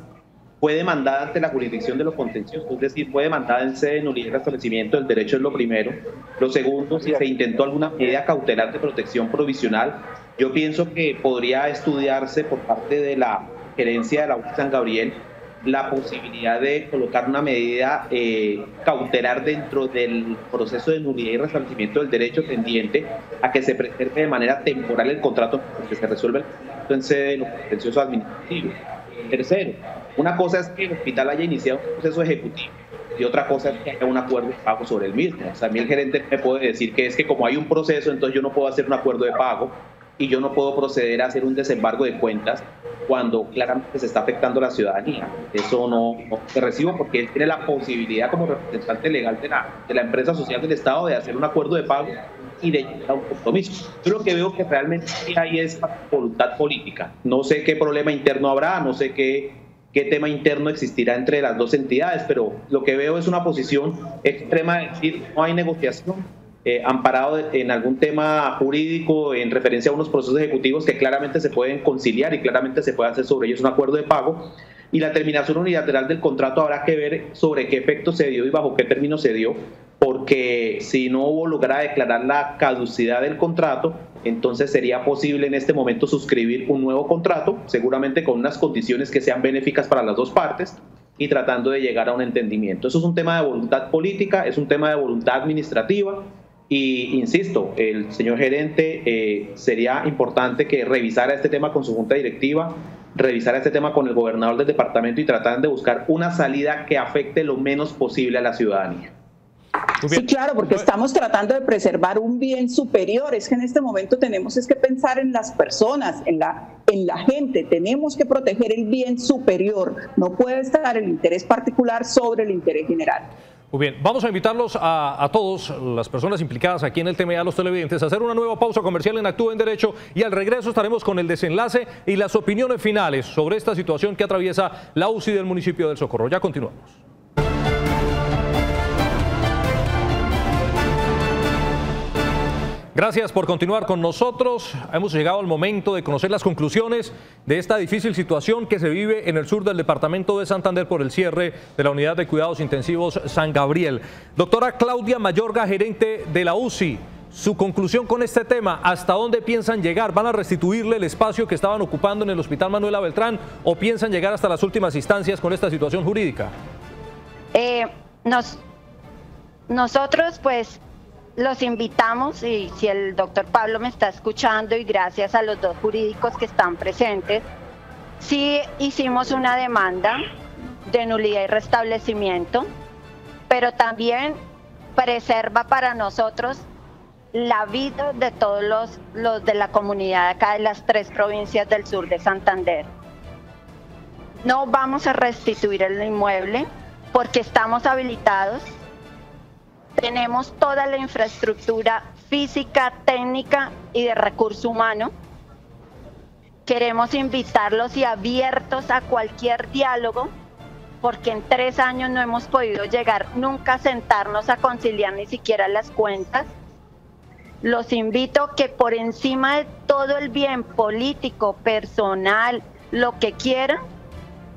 fue demandada ante la jurisdicción de los contenciosos, es decir, fue demandada en sede de nulidad y restablecimiento del derecho, es lo primero. Lo segundo, si se intentó alguna medida cautelar de protección provisional, yo pienso que podría estudiarse por parte de la gerencia de la UCI San Gabriel la posibilidad de colocar una medida cautelar dentro del proceso de nulidad y restablecimiento del derecho tendiente a que se preserve de manera temporal el contrato porque se resuelve el contrato en sede de los contenciosos administrativos. Tercero, una cosa es que el hospital haya iniciado un proceso ejecutivo y otra cosa es que haya un acuerdo de pago sobre el mismo. O sea, a mí el gerente me puede decir que es que como hay un proceso, entonces yo no puedo hacer un acuerdo de pago y yo no puedo proceder a hacer un desembargo de cuentas cuando claramente se está afectando a la ciudadanía. Eso no se recibo porque él tiene la posibilidad como representante legal de la empresa social del Estado de hacer un acuerdo de pago y de llegar a un compromiso. Yo lo que veo que realmente hay es voluntad política. No sé qué problema interno habrá, no sé qué tema interno existirá entre las dos entidades, pero lo que veo es una posición extrema de decir no hay negociación amparado en algún tema jurídico en referencia a unos procesos ejecutivos que claramente se pueden conciliar y claramente se puede hacer sobre ellos un acuerdo de pago, y la terminación unilateral del contrato habrá que ver sobre qué efecto se dio y bajo qué término se dio, porque si no hubo lugar a declarar la caducidad del contrato, entonces sería posible en este momento suscribir un nuevo contrato, seguramente con unas condiciones que sean benéficas para las dos partes y tratando de llegar a un entendimiento. Eso es un tema de voluntad política, es un tema de voluntad administrativa y, insisto, el señor gerente sería importante que revisara este tema con su junta directiva, revisara este tema con el gobernador del departamento y tratar de buscar una salida que afecte lo menos posible a la ciudadanía. Sí, claro, porque estamos tratando de preservar un bien superior. Es que en este momento tenemos que pensar en las personas, en la gente. Tenemos que proteger el bien superior. No puede estar el interés particular sobre el interés general. Muy bien, vamos a invitarlos a todos, las personas implicadas aquí en el tema y a los televidentes, a hacer una nueva pausa comercial en Actúa en Derecho y al regreso estaremos con el desenlace y las opiniones finales sobre esta situación que atraviesa la UCI del municipio del Socorro. Ya continuamos. Gracias por continuar con nosotros. Hemos llegado al momento de conocer las conclusiones de esta difícil situación que se vive en el sur del departamento de Santander por el cierre de la unidad de cuidados intensivos San Gabriel. Doctora Claudia Mayorga, gerente de la UCI, su conclusión con este tema, ¿hasta dónde piensan llegar? ¿Van a restituirle el espacio que estaban ocupando en el Hospital Manuela Beltrán o piensan llegar hasta las últimas instancias con esta situación jurídica? Nosotros pues los invitamos, y si el doctor Pablo me está escuchando, y gracias a los dos jurídicos que están presentes, sí hicimos una demanda de nulidad y restablecimiento, pero también preserva para nosotros la vida de todos los de la comunidad acá de las 3 provincias del sur de Santander. No vamos a restituir el inmueble porque estamos habilitados. Tenemos toda la infraestructura física, técnica y de recurso humano. Queremos invitarlos y abiertos a cualquier diálogo, porque en 3 años no hemos podido llegar nunca a sentarnos a conciliar ni siquiera las cuentas. Los invito que por encima de todo el bien político, personal, lo que quieran,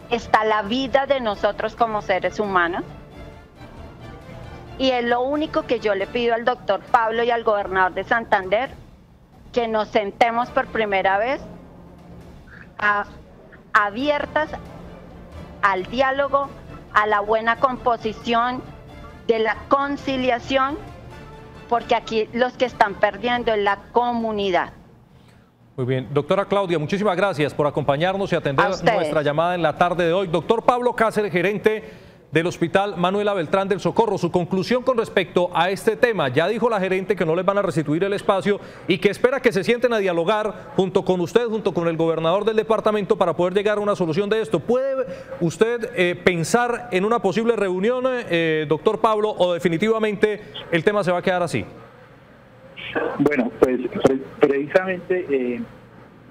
está la vida de nosotros como seres humanos. Y es lo único que yo le pido al doctor Pablo y al gobernador de Santander, que nos sentemos por primera vez abiertas al diálogo, a la buena composición, de la conciliación, porque aquí los que están perdiendo es la comunidad. Muy bien, doctora Claudia, muchísimas gracias por acompañarnos y atender nuestra llamada en la tarde de hoy. Doctor Pablo Cáceres, gerente del Hospital Manuela Beltrán del Socorro, su conclusión con respecto a este tema. Ya dijo la gerente que no les van a restituir el espacio y que espera que se sienten a dialogar junto con usted, junto con el gobernador del departamento, para poder llegar a una solución de esto. ¿Puede usted pensar en una posible reunión, doctor Pablo, o definitivamente el tema se va a quedar así? Bueno, pues precisamente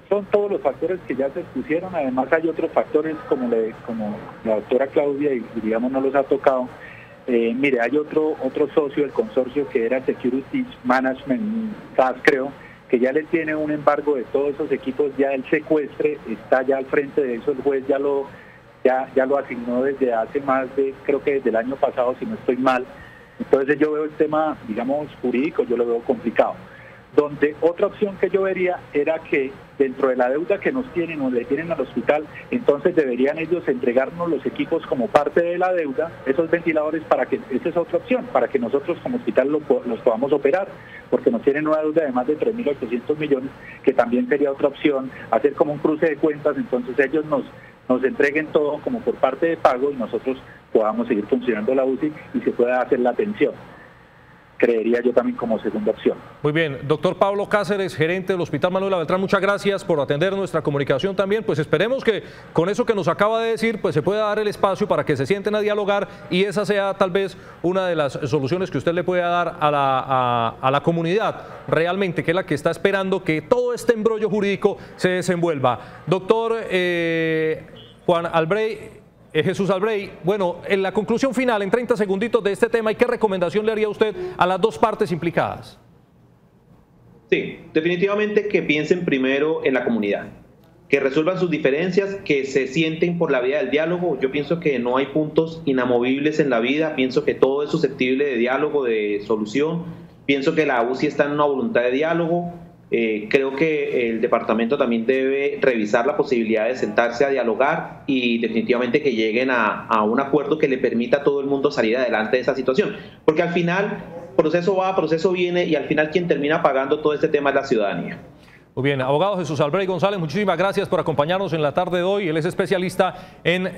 son todos los factores que ya se expusieron. Además hay otros factores como la doctora Claudia, y digamos no los ha tocado. Mire, hay otro socio del consorcio que era Security Management SAS, creo, que ya le tiene un embargo de todos esos equipos. Ya el secuestre está ya al frente de eso, el juez ya lo asignó desde hace más de, creo que desde el año pasado, si no estoy mal. Entonces yo veo el tema, digamos, jurídico, yo lo veo complicado. Donde otra opción que yo vería era que dentro de la deuda que nos tienen o le tienen al hospital, entonces deberían ellos entregarnos los equipos como parte de la deuda, esos ventiladores, para que, esa es otra opción, para que nosotros como hospital los podamos operar, porque nos tienen una deuda de más de 3.800 millones, que también sería otra opción, hacer como un cruce de cuentas, entonces ellos nos entreguen todo como por parte de pago y nosotros podamos seguir funcionando la UCI y se pueda hacer la atención. Creería yo también como segunda opción. Muy bien, doctor Pablo Cáceres, gerente del Hospital Manuela Beltrán, muchas gracias por atender nuestra comunicación también. Pues esperemos que con eso que nos acaba de decir, pues se pueda dar el espacio para que se sienten a dialogar y esa sea tal vez una de las soluciones que usted le pueda dar a la comunidad realmente, que es la que está esperando que todo este embrollo jurídico se desenvuelva. Doctor Jesús Albrey, bueno, en la conclusión final, en 30 segunditos de este tema, ¿y qué recomendación le haría usted a las dos partes implicadas? Sí, definitivamente que piensen primero en la comunidad, que resuelvan sus diferencias, que se sienten por la vía del diálogo. Yo pienso que no hay puntos inamovibles en la vida, pienso que todo es susceptible de diálogo, de solución. Pienso que la UCI está en una voluntad de diálogo. Creo que el departamento también debe revisar la posibilidad de sentarse a dialogar y definitivamente que lleguen a un acuerdo que le permita a todo el mundo salir adelante de esa situación. Porque al final, proceso va, proceso viene y al final quien termina pagando todo este tema es la ciudadanía. Muy bien, abogado Jesús Albrey González, muchísimas gracias por acompañarnos en la tarde de hoy. Él es especialista en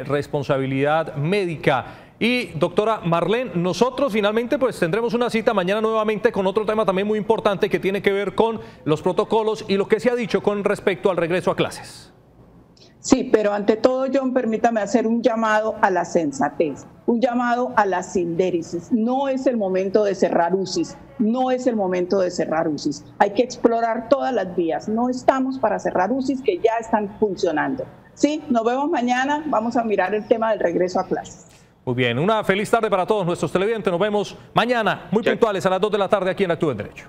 responsabilidad médica. Y doctora Marlene, nosotros finalmente pues tendremos una cita mañana nuevamente con otro tema también muy importante que tiene que ver con los protocolos y lo que se ha dicho con respecto al regreso a clases. Sí, pero ante todo, John, permítame hacer un llamado a la sensatez, un llamado a la sindéresis. No es el momento de cerrar UCIs, no es el momento de cerrar UCIs. Hay que explorar todas las vías. No estamos para cerrar UCIs que ya están funcionando. Sí, nos vemos mañana. Vamos a mirar el tema del regreso a clases. Muy bien, una feliz tarde para todos nuestros televidentes. Nos vemos mañana muy puntuales a las 2 de la tarde aquí en Actúa en Derecho.